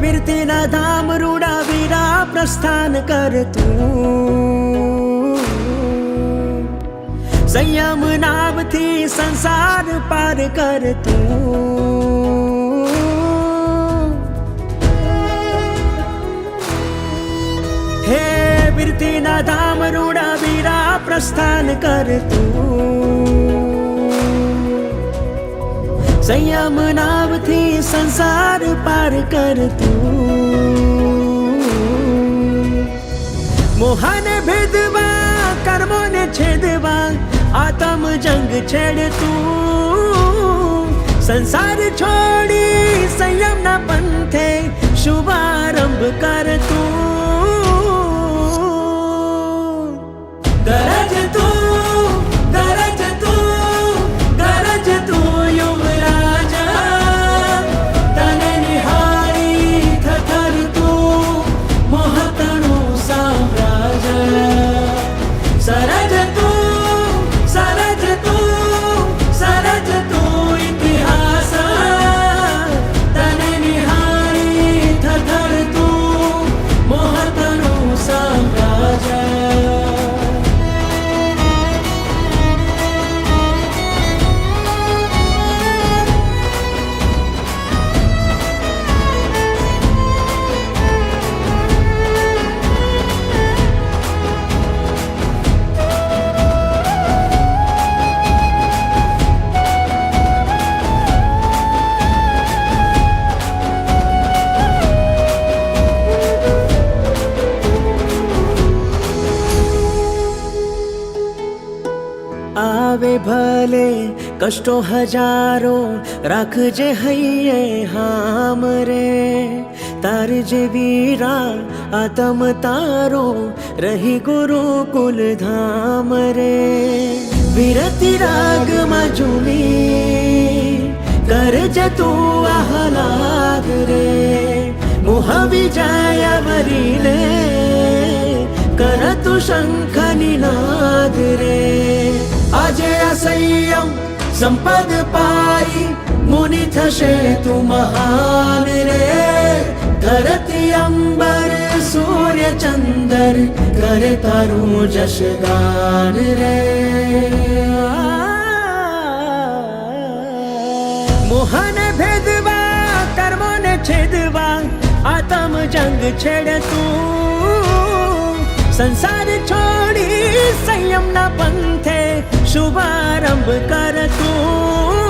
વીરતીના ધામ રૂડા વીરા પ્રસ્થાન કર તું, સંયમ નામથી સંસાર પાર કર તું। હે વીરતીના ધામ રૂડા વીરા પ્રસ્થાન કર તું, સંયમ નામથી સંસાર પાર કર તું। મોહને ભેદવા કર્મોને છેદવા આત્મ જંગ છેડ તું, સંસાર છોડી સંયમના પંથે શુભારંભ કર તું। ગરજ તું ગરજ તું ગરજ તું યુવરાજા, તને નિહાળી થથર તું મોહતણું સામ્રાજ્ય। સરજ તું સરજ તું સરજ તું ઇતિહાસ, તને નિહાળી થથર તું મોહતણું સામ્રાજ્ય। आवे भले कष्टो हजारो राखजे हइये हाम रे, तार जे वीरा आत्म तारो रही गुरुकुल धाम रे। वीरती राग मजुनी करज तू आह्लाद रे, मोह विजय वरीले कर तू शंख निनाद रे। આજે આ સંયમ સંપદ પાઈ મુનિ થશે તું મહાન રે, ધરતી અંબર સૂર્ય ચંદ્ર કરે તારું જશગાન રે। મોહને ભેદવા કર્મોને છેદવા આત્મ જંગ છેડ તું, સંસાર છોડી સંયમના પંથે શુભારંભ કર તું।